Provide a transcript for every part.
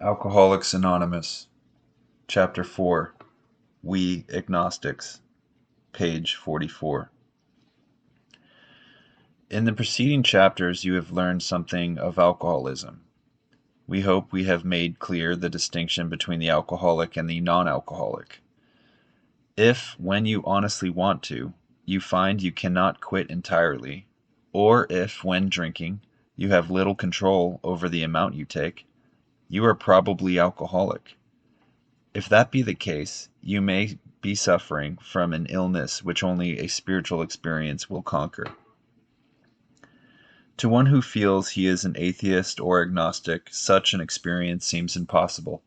Alcoholics Anonymous, Chapter 4, We Agnostics, page 44. In the preceding chapters you have learned something of alcoholism. We hope we have made clear the distinction between the alcoholic and the non-alcoholic. If, when you honestly want to, you find you cannot quit entirely, or if, when drinking, you have little control over the amount you take, you are probably alcoholic. If that be the case, you may be suffering from an illness which only a spiritual experience will conquer. To one who feels he is an atheist or agnostic, such an experience seems impossible.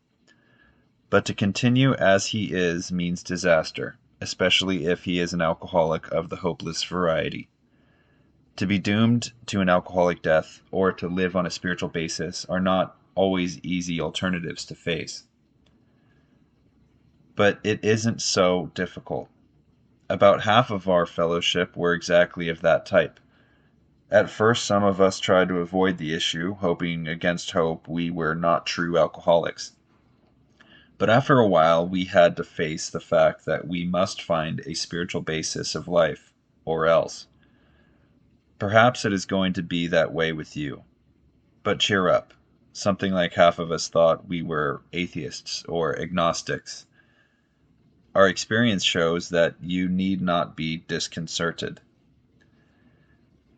But to continue as he is means disaster, especially if he is an alcoholic of the hopeless variety. To be doomed to an alcoholic death or to live on a spiritual basis are not always easy alternatives to face. But it isn't so difficult. About half of our fellowship were exactly of that type. At first some of us tried to avoid the issue, hoping against hope we were not true alcoholics. But after a while we had to face the fact that we must find a spiritual basis of life, or else. Perhaps it is going to be that way with you. But cheer up. Something like half of us thought we were atheists or agnostics. Our experience shows that you need not be disconcerted.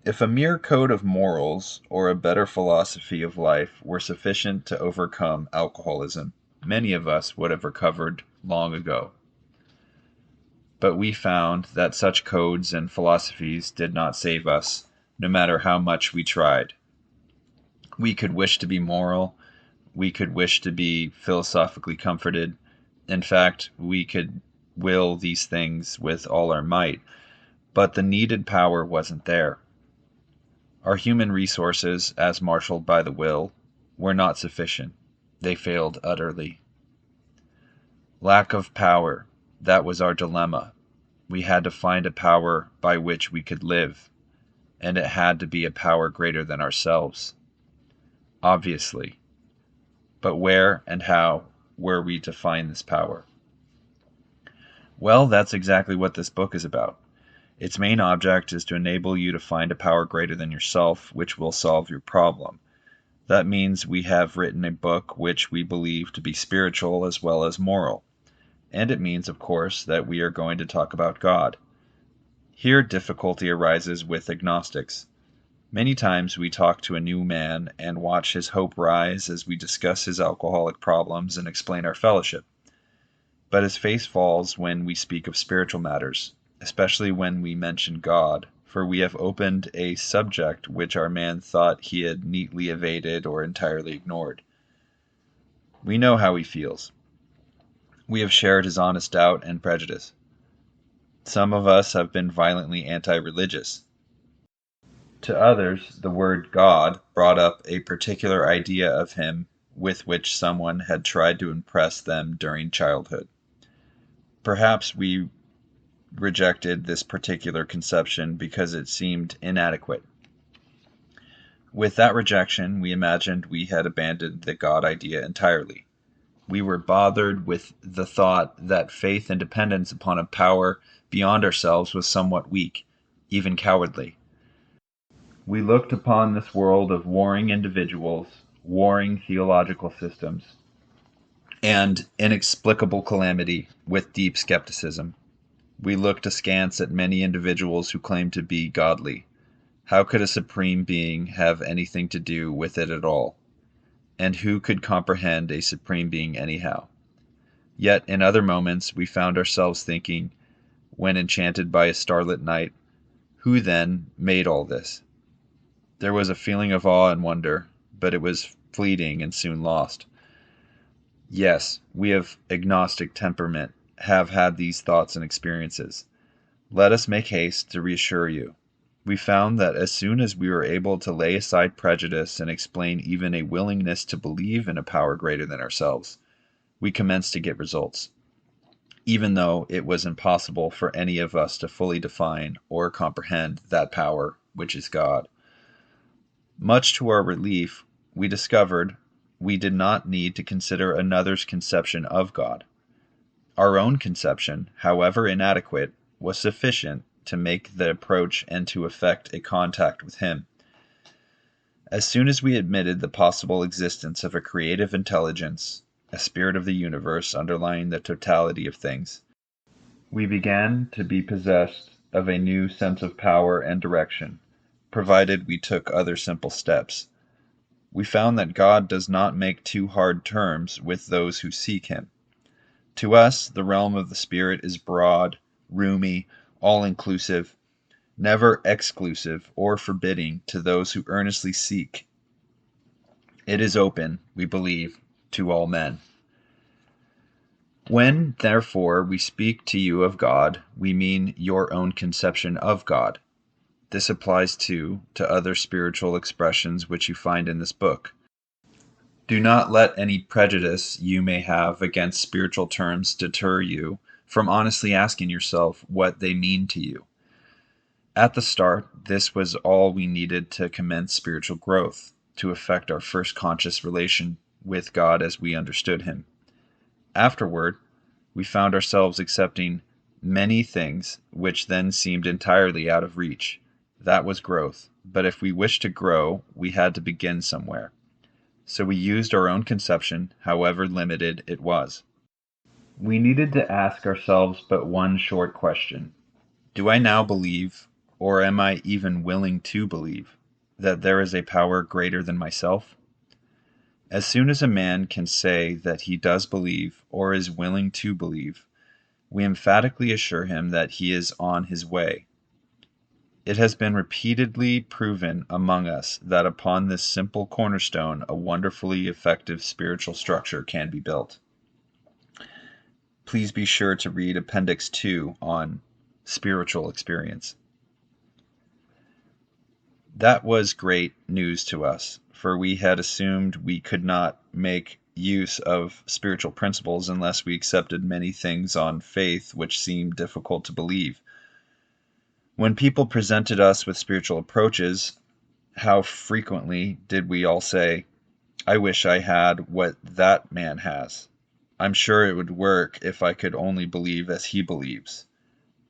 If a mere code of morals or a better philosophy of life were sufficient to overcome alcoholism, many of us would have recovered long ago. But we found that such codes and philosophies did not save us, no matter how much we tried. We could wish to be moral, we could wish to be philosophically comforted. In fact, we could will these things with all our might, but the needed power wasn't there. Our human resources, as marshaled by the will, were not sufficient. They failed utterly. Lack of power, that was our dilemma. We had to find a power by which we could live, and it had to be a power greater than ourselves. Obviously. But where and how were we to find this power? Well, that's exactly what this book is about. Its main object is to enable you to find a power greater than yourself, which will solve your problem. That means we have written a book which we believe to be spiritual as well as moral. And it means, of course, that we are going to talk about God. Here difficulty arises with agnostics. Many times we talk to a new man and watch his hope rise as we discuss his alcoholic problems and explain our fellowship. But his face falls when we speak of spiritual matters, especially when we mention God, for we have opened a subject which our man thought he had neatly evaded or entirely ignored. We know how he feels. We have shared his honest doubt and prejudice. Some of us have been violently anti-religious. To others, the word God brought up a particular idea of him with which someone had tried to impress them during childhood. Perhaps we rejected this particular conception because it seemed inadequate. With that rejection, we imagined we had abandoned the God idea entirely. We were bothered with the thought that faith and dependence upon a power beyond ourselves was somewhat weak, even cowardly. We looked upon this world of warring individuals, warring theological systems, and inexplicable calamity with deep skepticism. We looked askance at many individuals who claimed to be godly. How could a supreme being have anything to do with it at all? And who could comprehend a supreme being anyhow? Yet in other moments we found ourselves thinking, when enchanted by a starlit night, who then made all this? There was a feeling of awe and wonder, but it was fleeting and soon lost. Yes, we of agnostic temperament have had these thoughts and experiences. Let us make haste to reassure you. We found that as soon as we were able to lay aside prejudice and explain even a willingness to believe in a power greater than ourselves, we commenced to get results, even though it was impossible for any of us to fully define or comprehend that power which is God. Much to our relief, we discovered, we did not need to consider another's conception of God. Our own conception, however inadequate, was sufficient to make the approach and to effect a contact with Him. As soon as we admitted the possible existence of a creative intelligence, a spirit of the universe underlying the totality of things, we began to be possessed of a new sense of power and direction, provided we took other simple steps. We found that God does not make too hard terms with those who seek Him. To us, the realm of the Spirit is broad, roomy, all-inclusive, never exclusive or forbidding to those who earnestly seek. It is open, we believe, to all men. When, therefore, we speak to you of God, we mean your own conception of God. This applies too to other spiritual expressions which you find in this book. Do not let any prejudice you may have against spiritual terms deter you from honestly asking yourself what they mean to you. At the start, this was all we needed to commence spiritual growth, to effect our first conscious relation with God as we understood Him. Afterward, we found ourselves accepting many things which then seemed entirely out of reach. That was growth, but if we wished to grow, we had to begin somewhere. So we used our own conception, however limited it was. We needed to ask ourselves but one short question. Do I now believe, or am I even willing to believe, that there is a power greater than myself? As soon as a man can say that he does believe, or is willing to believe, we emphatically assure him that he is on his way. It has been repeatedly proven among us that upon this simple cornerstone a wonderfully effective spiritual structure can be built. Please be sure to read Appendix 2 on spiritual experience. That was great news to us, for we had assumed we could not make use of spiritual principles unless we accepted many things on faith which seemed difficult to believe. When people presented us with spiritual approaches, how frequently did we all say, "I wish I had what that man has. I'm sure it would work if I could only believe as he believes.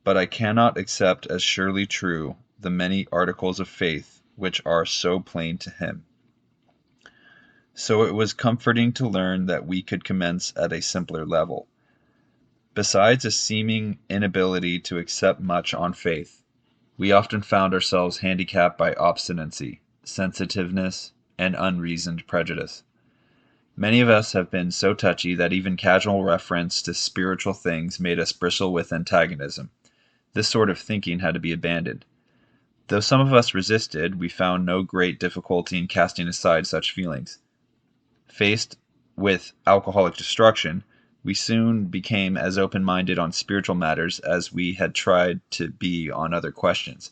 But I cannot accept as surely true the many articles of faith which are so plain to him." So it was comforting to learn that we could commence at a simpler level. Besides a seeming inability to accept much on faith, we often found ourselves handicapped by obstinacy, sensitiveness, and unreasoned prejudice. Many of us have been so touchy that even casual reference to spiritual things made us bristle with antagonism. This sort of thinking had to be abandoned. Though some of us resisted, we found no great difficulty in casting aside such feelings. Faced with alcoholic destruction, we soon became as open-minded on spiritual matters as we had tried to be on other questions.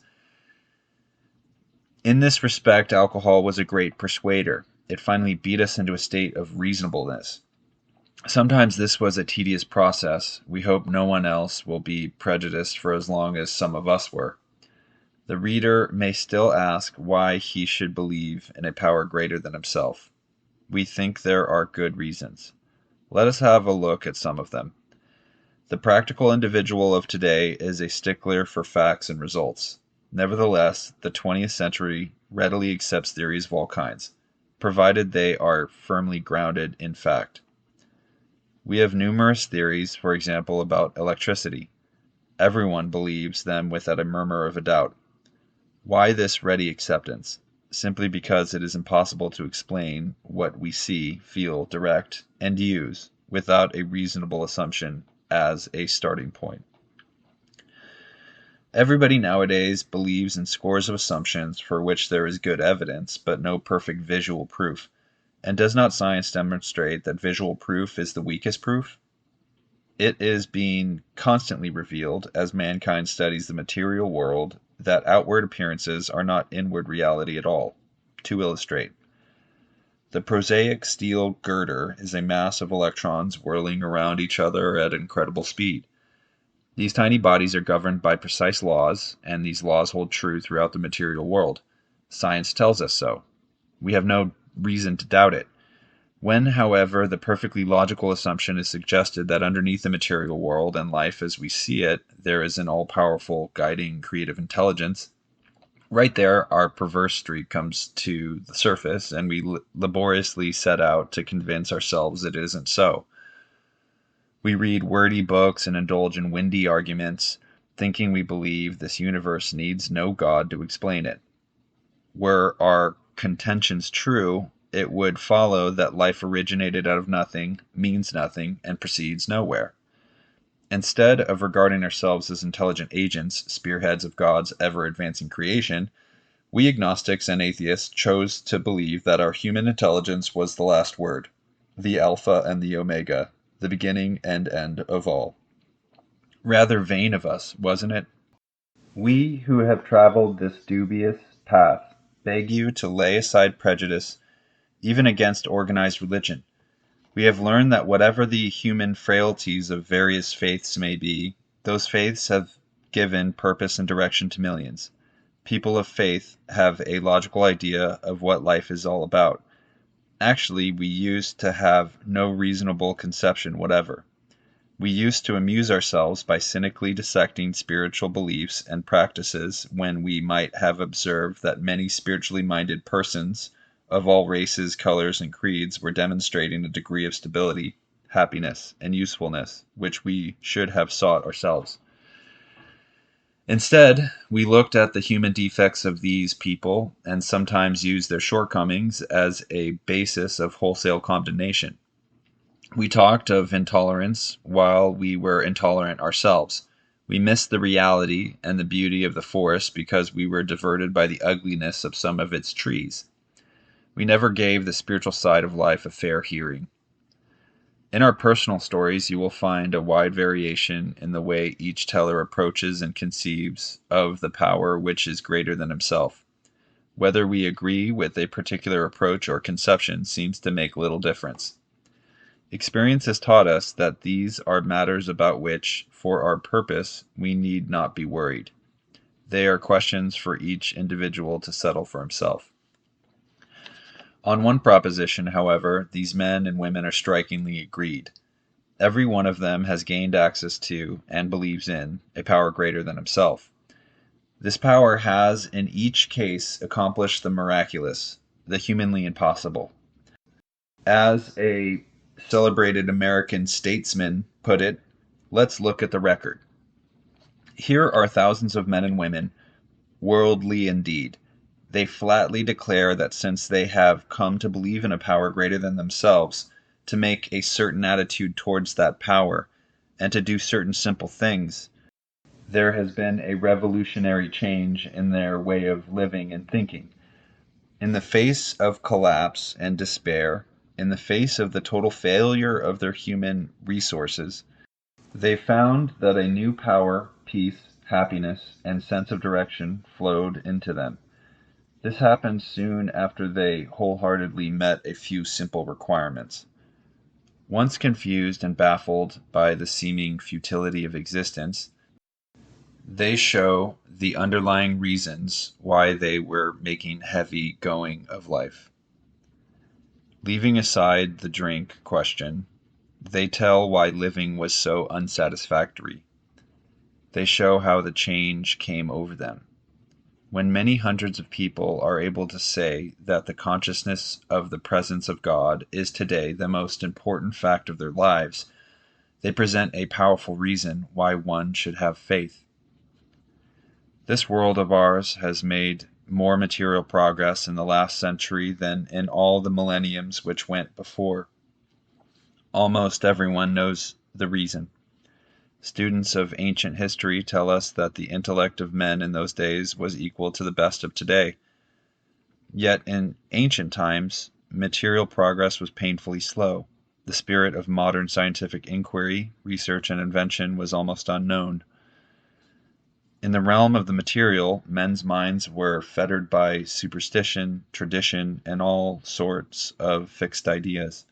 In this respect, alcohol was a great persuader. It finally beat us into a state of reasonableness. Sometimes this was a tedious process. We hope no one else will be prejudiced for as long as some of us were. The reader may still ask why he should believe in a power greater than himself. We think there are good reasons. Let us have a look at some of them. The practical individual of today is a stickler for facts and results. Nevertheless, the 20th century readily accepts theories of all kinds, provided they are firmly grounded in fact. We have numerous theories, for example, about electricity. Everyone believes them without a murmur of a doubt. Why this ready acceptance? Simply because it is impossible to explain what we see, feel, direct, and use without a reasonable assumption as a starting point. Everybody nowadays believes in scores of assumptions for which there is good evidence, but no perfect visual proof. And does not science demonstrate that visual proof is the weakest proof? It is being constantly revealed, as mankind studies the material world, that outward appearances are not inward reality at all. To illustrate, the prosaic steel girder is a mass of electrons whirling around each other at incredible speed. These tiny bodies are governed by precise laws, and these laws hold true throughout the material world. Science tells us so. We have no reason to doubt it. When, however, the perfectly logical assumption is suggested that underneath the material world and life as we see it, there is an all-powerful, guiding, creative intelligence, right there, our perverse streak comes to the surface, and we laboriously set out to convince ourselves it isn't so. We read wordy books and indulge in windy arguments, thinking we believe this universe needs no God to explain it. Were our contentions true, it would follow that life originated out of nothing, means nothing, and proceeds nowhere. Instead of regarding ourselves as intelligent agents, spearheads of God's ever-advancing creation, we agnostics and atheists chose to believe that our human intelligence was the last word, the Alpha and the Omega, the beginning and end of all. Rather vain of us, wasn't it? We who have traveled this dubious path beg you to lay aside prejudice, even against organized religion. We have learned that whatever the human frailties of various faiths may be, those faiths have given purpose and direction to millions. People of faith have a logical idea of what life is all about. Actually, we used to have no reasonable conception whatever. We used to amuse ourselves by cynically dissecting spiritual beliefs and practices when we might have observed that many spiritually minded persons of all races, colors, and creeds were demonstrating a degree of stability, happiness, and usefulness which we should have sought ourselves. Instead, we looked at the human defects of these people and sometimes used their shortcomings as a basis of wholesale condemnation. We talked of intolerance while we were intolerant ourselves. We missed the reality and the beauty of the forest because we were diverted by the ugliness of some of its trees. We never gave the spiritual side of life a fair hearing. In our personal stories, you will find a wide variation in the way each teller approaches and conceives of the power which is greater than himself. Whether we agree with a particular approach or conception seems to make little difference. Experience has taught us that these are matters about which, for our purpose, we need not be worried. They are questions for each individual to settle for himself. On one proposition, however, these men and women are strikingly agreed. Every one of them has gained access to, and believes in, a power greater than himself. This power has, in each case, accomplished the miraculous, the humanly impossible. As a celebrated American statesman put it, let's look at the record. Here are thousands of men and women, worldly indeed. They flatly declare that since they have come to believe in a power greater than themselves, to make a certain attitude towards that power, and to do certain simple things, there has been a revolutionary change in their way of living and thinking. In the face of collapse and despair, in the face of the total failure of their human resources, they found that a new power, peace, happiness, and sense of direction flowed into them. This happened soon after they wholeheartedly met a few simple requirements. Once confused and baffled by the seeming futility of existence, they show the underlying reasons why they were making heavy going of life. Leaving aside the drink question, they tell why living was so unsatisfactory. They show how the change came over them. When many hundreds of people are able to say that the consciousness of the presence of God is today the most important fact of their lives, they present a powerful reason why one should have faith. This world of ours has made more material progress in the last century than in all the millenniums which went before. Almost everyone knows the reason. Students of ancient history tell us that the intellect of men in those days was equal to the best of today. Yet in ancient times, material progress was painfully slow. The spirit of modern scientific inquiry, research, and invention was almost unknown. In the realm of the material, men's minds were fettered by superstition, tradition, and all sorts of fixed ideas.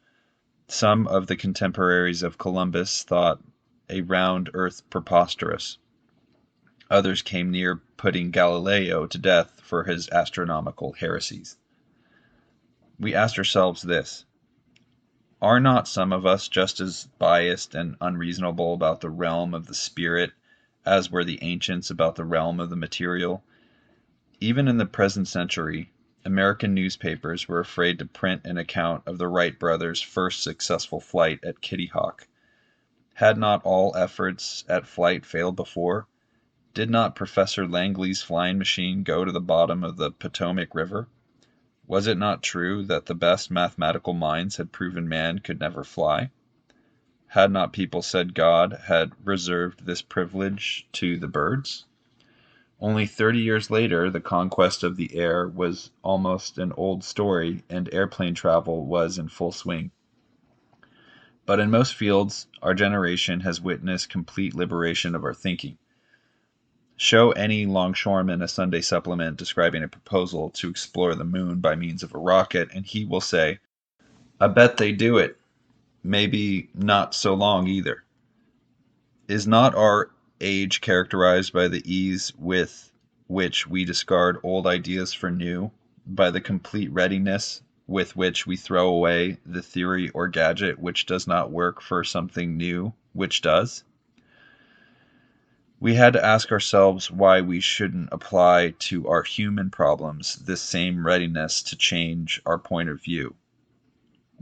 Some of the contemporaries of Columbus thought a round earth preposterous. Others came near putting Galileo to death for his astronomical heresies. We asked ourselves this: Are not some of us just as biased and unreasonable about the realm of the spirit as were the ancients about the realm of the material? Even in the present century, American newspapers were afraid to print an account of the Wright brothers' first successful flight at Kitty Hawk. Had not all efforts at flight failed before? Did not Professor Langley's flying machine go to the bottom of the Potomac River? Was it not true that the best mathematical minds had proven man could never fly? Had not people said God had reserved this privilege to the birds? Only 30 years later, the conquest of the air was almost an old story, and airplane travel was in full swing. But in most fields, our generation has witnessed complete liberation of our thinking. Show any longshoreman a Sunday supplement describing a proposal to explore the moon by means of a rocket, and he will say, I bet they do it. Maybe not so long either. Is not our age characterized by the ease with which we discard old ideas for new, by the complete readiness with which we throw away the theory or gadget which does not work for something new which does? We had to ask ourselves why we shouldn't apply to our human problems this same readiness to change our point of view.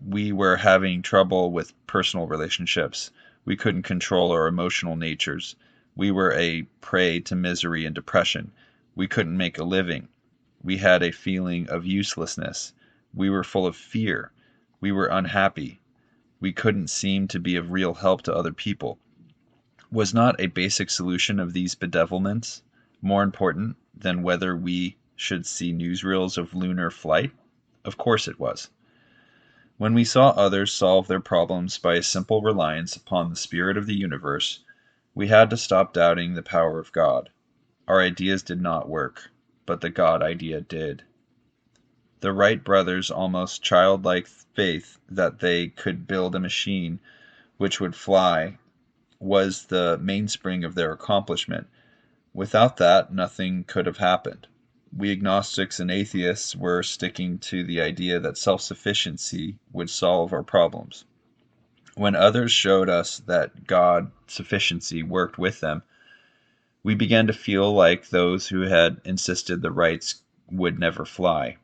We were having trouble with personal relationships. We couldn't control our emotional natures. We were a prey to misery and depression. We couldn't make a living. We had a feeling of uselessness. We were full of fear. We were unhappy. We couldn't seem to be of real help to other people. Was not a basic solution of these bedevilments more important than whether we should see newsreels of lunar flight? Of course it was. When we saw others solve their problems by a simple reliance upon the spirit of the universe, we had to stop doubting the power of God. Our ideas did not work, but the God idea did. The Wright brothers' almost childlike faith that they could build a machine which would fly was the mainspring of their accomplishment. Without that, nothing could have happened. We agnostics and atheists were sticking to the idea that self-sufficiency would solve our problems. When others showed us that God's sufficiency worked with them, we began to feel like those who had insisted the Wrights would never fly.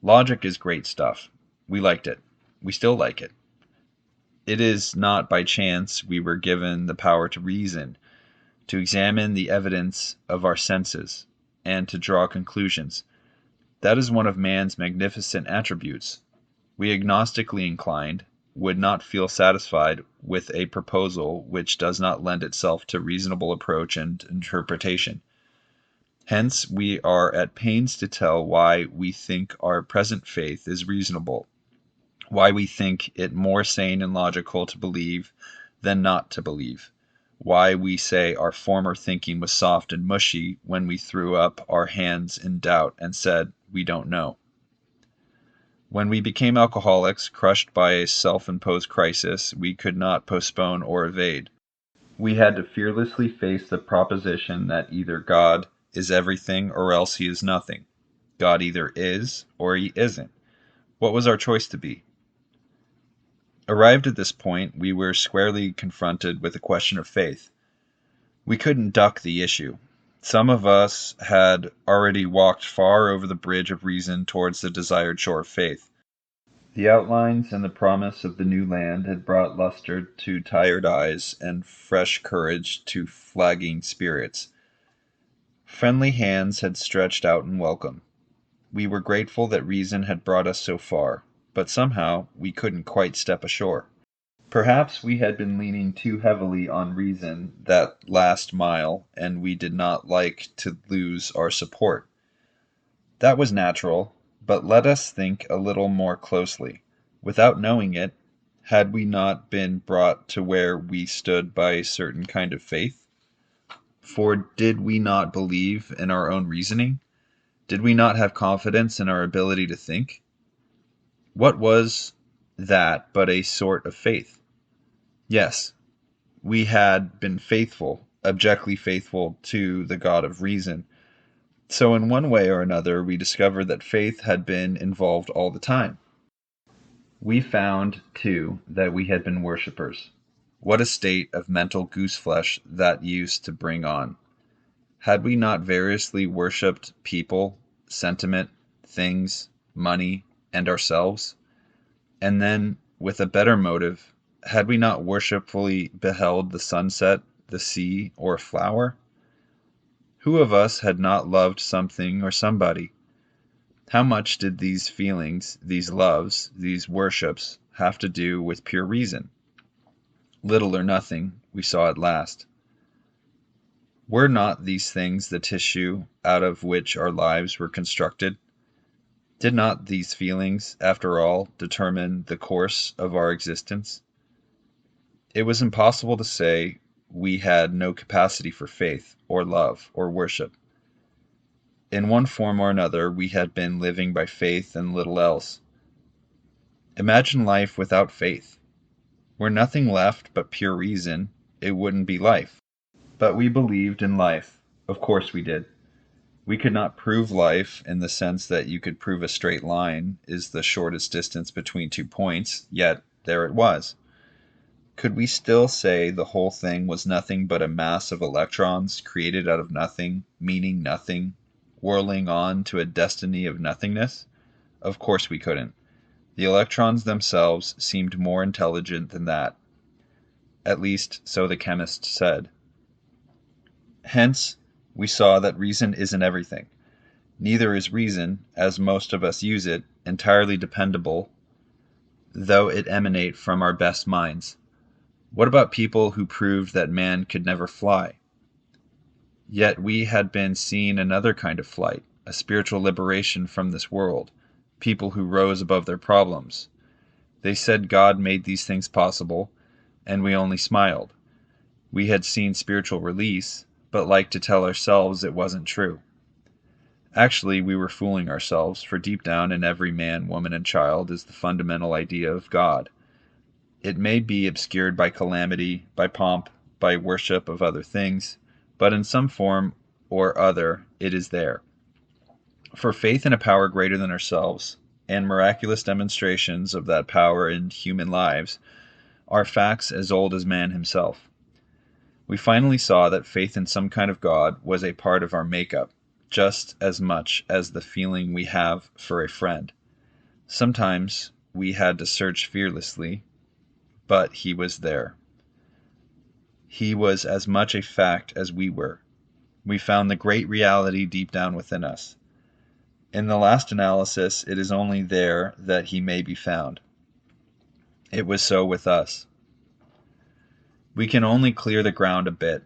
Logic is great stuff. We liked it. We still like it. It is not by chance we were given the power to reason, to examine the evidence of our senses, and to draw conclusions. That is one of man's magnificent attributes. We agnostically inclined would not feel satisfied with a proposal which does not lend itself to reasonable approach and interpretation. Hence, we are at pains to tell why we think our present faith is reasonable, why we think it more sane and logical to believe than not to believe, why we say our former thinking was soft and mushy when we threw up our hands in doubt and said, we don't know. When we became alcoholics, crushed by a self-imposed crisis, we could not postpone or evade. We had to fearlessly face the proposition that either God is everything or else he is nothing. God either is or he isn't. What was our choice to be? Arrived at this point, we were squarely confronted with a question of faith. We couldn't duck the issue. Some of us had already walked far over the bridge of reason towards the desired shore of faith. The outlines and the promise of the new land had brought luster to tired eyes and fresh courage to flagging spirits. Friendly hands had stretched out in welcome. We were grateful that reason had brought us so far, but somehow we couldn't quite step ashore. Perhaps we had been leaning too heavily on reason that last mile, and we did not like to lose our support. That was natural, but let us think a little more closely. Without knowing it, had we not been brought to where we stood by a certain kind of faith? For did we not believe in our own reasoning? Did we not have confidence in our ability to think? What was that but a sort of faith? Yes, we had been faithful, abjectly faithful to the God of reason. So in one way or another, we discovered that faith had been involved all the time. We found, too, that we had been worshippers. What a state of mental gooseflesh that used to bring on! Had we not variously worshipped people, sentiment, things, money, and ourselves? And then, with a better motive, had we not worshipfully beheld the sunset, the sea, or a flower? Who of us had not loved something or somebody? How much did these feelings, these loves, these worships have to do with pure reason? Little or nothing, we saw at last. Were not these things the tissue out of which our lives were constructed? Did not these feelings, after all, determine the course of our existence? It was impossible to say we had no capacity for faith, or love, or worship. In one form or another, we had been living by faith and little else. Imagine life without faith. Were nothing left but pure reason, it wouldn't be life. But we believed in life. Of course we did. We could not prove life in the sense that you could prove a straight line is the shortest distance between 2 points, yet there it was. Could we still say the whole thing was nothing but a mass of electrons created out of nothing, meaning nothing, whirling on to a destiny of nothingness? Of course we couldn't. The electrons themselves seemed more intelligent than that. At least, so the chemist said. Hence, we saw that reason isn't everything. Neither is reason, as most of us use it, entirely dependable, though it emanate from our best minds. What about people who proved that man could never fly? Yet we had been seeing another kind of flight, a spiritual liberation from this world, people who rose above their problems. They said God made these things possible, and we only smiled. We had seen spiritual release, but liked to tell ourselves it wasn't true. Actually, we were fooling ourselves, for deep down in every man, woman, and child is the fundamental idea of God. It may be obscured by calamity, by pomp, by worship of other things, but in some form or other it is there. For faith in a power greater than ourselves, and miraculous demonstrations of that power in human lives, are facts as old as man himself. We finally saw that faith in some kind of God was a part of our makeup, just as much as the feeling we have for a friend. Sometimes we had to search fearlessly, but he was there. He was as much a fact as we were. We found the great reality deep down within us. In the last analysis, it is only there that he may be found. It was so with us. We can only clear the ground a bit.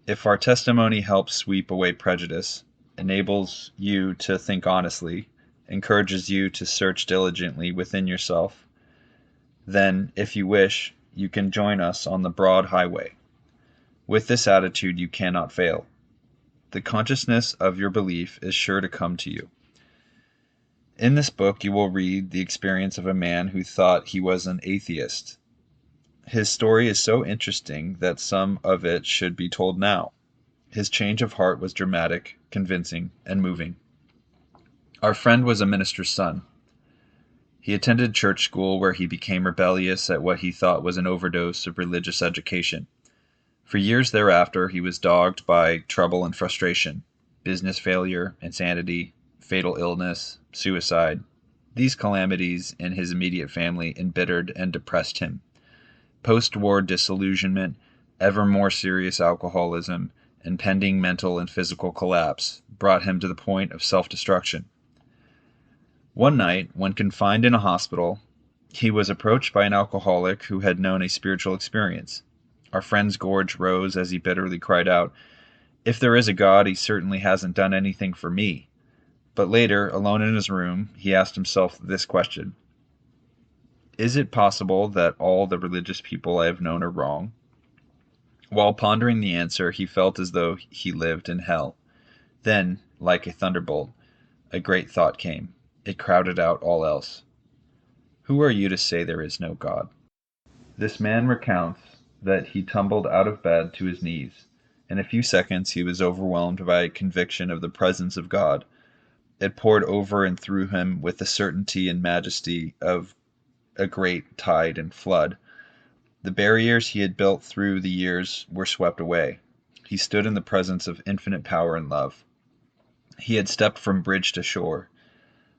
If our testimony helps sweep away prejudice, enables you to think honestly, encourages you to search diligently within yourself, then, if you wish, you can join us on the broad highway. With this attitude, you cannot fail. The consciousness of your belief is sure to come to you. In this book, you will read the experience of a man who thought he was an atheist. His story is so interesting that some of it should be told now. His change of heart was dramatic, convincing, and moving. Our friend was a minister's son. He attended church school where he became rebellious at what he thought was an overdose of religious education. For years thereafter, he was dogged by trouble and frustration, business failure, insanity, fatal illness, suicide. These calamities in his immediate family embittered and depressed him. Post-war disillusionment, ever more serious alcoholism, and pending mental and physical collapse brought him to the point of self-destruction. One night, when confined in a hospital, he was approached by an alcoholic who had known a spiritual experience. Our friend's gorge rose as he bitterly cried out, "If there is a God, he certainly hasn't done anything for me." But later, alone in his room, he asked himself this question: is it possible that all the religious people I have known are wrong? While pondering the answer, he felt as though he lived in hell. Then, like a thunderbolt, a great thought came. It crowded out all else. Who are you to say there is no God? This man recounts that he tumbled out of bed to his knees. In a few seconds he was overwhelmed by a conviction of the presence of God. It poured over and through him with the certainty and majesty of a great tide and flood. The barriers he had built through the years were swept away. He stood in the presence of infinite power and love. He had stepped from bridge to shore.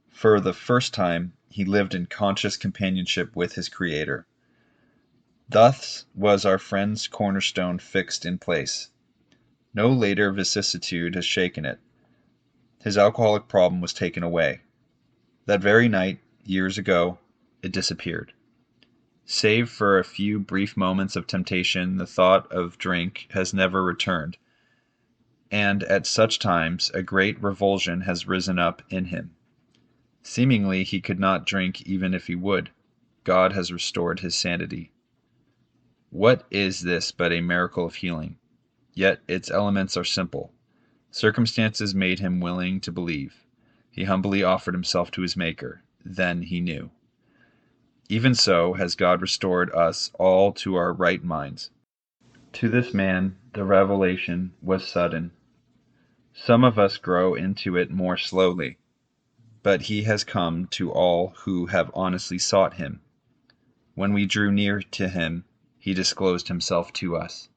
For the first time, he lived in conscious companionship with his Creator. Thus was our friend's cornerstone fixed in place. No later vicissitude has shaken it. His alcoholic problem was taken away. That very night, years ago, it disappeared. Save for a few brief moments of temptation, the thought of drink has never returned, and at such times a great revulsion has risen up in him. Seemingly he could not drink even if he would. God has restored his sanity. What is this but a miracle of healing? Yet its elements are simple. Circumstances made him willing to believe. He humbly offered himself to his Maker. Then he knew. Even so has God restored us all to our right minds. To this man, the revelation was sudden. Some of us grow into it more slowly, but he has come to all who have honestly sought him. When we drew near to him, he disclosed himself to us.